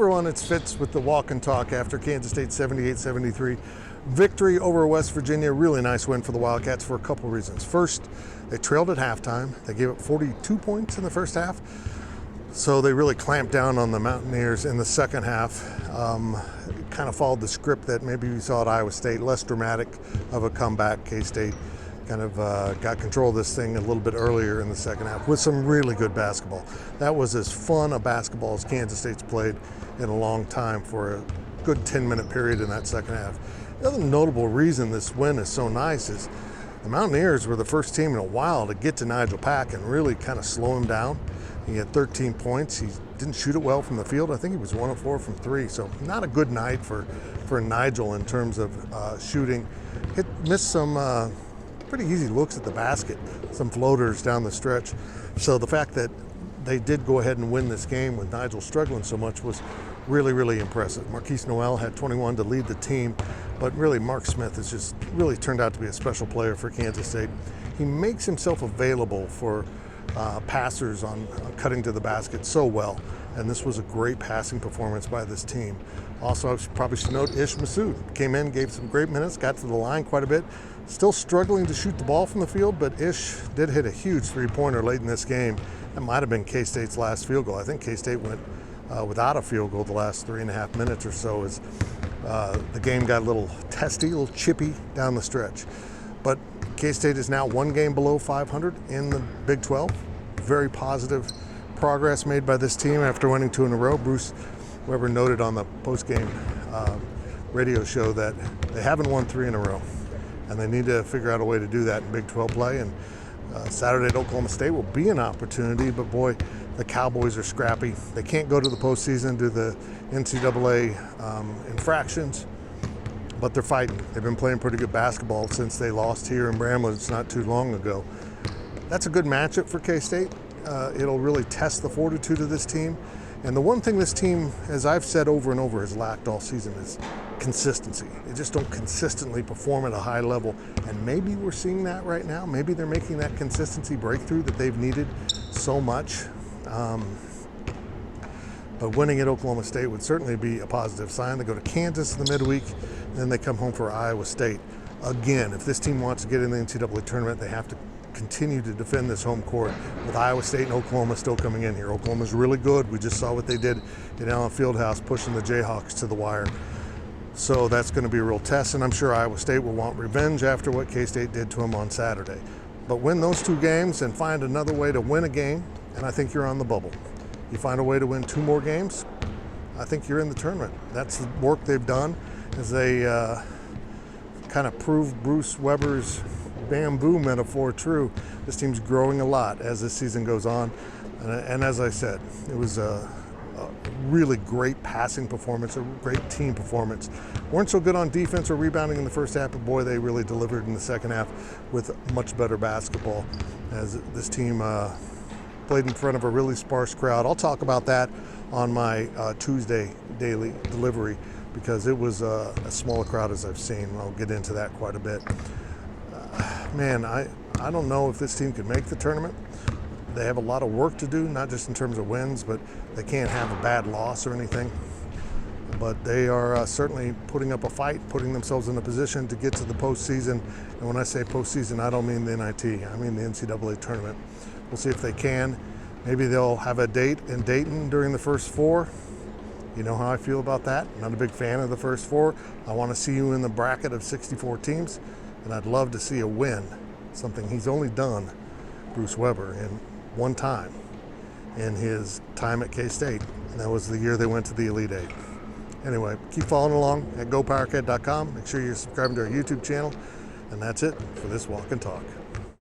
everyone, it's Fitz with the Walk and Talk after Kansas State 78-73 victory over West Virginia. Really nice win for the Wildcats for a couple reasons. First, they trailed at halftime. They gave up 42 points in the first half, so they really clamped down on the Mountaineers in the second half. Kind of followed the script that maybe we saw at Iowa State, less dramatic of a comeback. K-State kind of got control of this thing a little bit earlier in the second half with some really good basketball. That was as fun a basketball as Kansas State's played in a long time for a good 10-minute period in that second half. The other notable reason this win is so nice is the Mountaineers were the first team in a while to get to Nigel Pack and really kind of slow him down. He had 13 points. He didn't shoot it well from the field. I think he was 1 of 4 from 3, so not a good night for Nigel in terms of shooting. Missed some pretty easy looks at the basket, some floaters down the stretch. So the fact that they did go ahead and win this game with Nigel struggling so much was really, really impressive. Marquise Noel had 21 to lead the team, but really Mark Smith has just really turned out to be a special player for Kansas State. He makes himself available for passers on cutting to the basket so well, and this was a great passing performance by this team. Also, I probably should note Ish Massoud came in, gave some great minutes, got to the line quite a bit. Still struggling to shoot the ball from the field, but Ish did hit a huge three-pointer late in this game. That might have been K-State's last field goal. I think K-State went without a field goal the last 3.5 minutes or so as the game got a little testy, a little chippy down the stretch. But K-State is now 1 game below 500 in the Big 12. Very positive progress made by this team after winning 2 in a row. Bruce Weber noted on the post-game radio show that they haven't won 3 in a row, and they need to figure out a way to do that in Big 12 play. And Saturday at Oklahoma State will be an opportunity, but boy, the Cowboys are scrappy. They can't go to the postseason due to the NCAA infractions, but they're fighting. They've been playing pretty good basketball since they lost here in Bramlage not too long ago. That's a good matchup for K-State. It'll really test the fortitude of this team. And the one thing this team, as I've said over and over, has lacked all season is consistency. They just don't consistently perform at a high level. And maybe we're seeing that right now. Maybe they're making that consistency breakthrough that they've needed so much. But winning at Oklahoma State would certainly be a positive sign. They go to Kansas in the midweek, and then they come home for Iowa State. Again, if this team wants to get in the NCAA tournament, they have to continue to defend this home court with Iowa State and Oklahoma still coming in here. Oklahoma's really good. We just saw what they did at Allen Fieldhouse, pushing the Jayhawks to the wire. So that's going to be a real test, and I'm sure Iowa State will want revenge after what K-State did to them on Saturday. But win those 2 games and find another way to win a game, and I think you're on the bubble. You find a way to win 2 more games, I think you're in the tournament. That's the work they've done as they kind of prove Bruce Weber's bamboo metaphor true. This team's growing a lot as this season goes on, and as I said, it was a really great passing performance, a great team performance. Weren't so good on defense or rebounding in the first half, but boy, they really delivered in the second half with much better basketball as this team played in front of a really sparse crowd. I'll talk about that on my Tuesday daily delivery because it was as small a crowd as I've seen. I'll get into that quite a bit. Man, I don't know if this team could make the tournament. They have a lot of work to do, not just in terms of wins, but they can't have a bad loss or anything. But they are certainly putting up a fight, putting themselves in a position to get to the postseason. And when I say postseason, I don't mean the NIT, I mean the NCAA tournament. We'll see if they can. Maybe they'll have a date in Dayton during the first 4. You know how I feel about that. I'm not a big fan of the first 4. I want to see you in the bracket of 64 teams, and I'd love to see a win, something he's only done, Bruce Weber, in 1 time in his time at K-State, and that was the year they went to the Elite 8. Anyway, keep following along at GoPowercat.com. Make sure you're subscribing to our YouTube channel, and that's it for this Walk and Talk.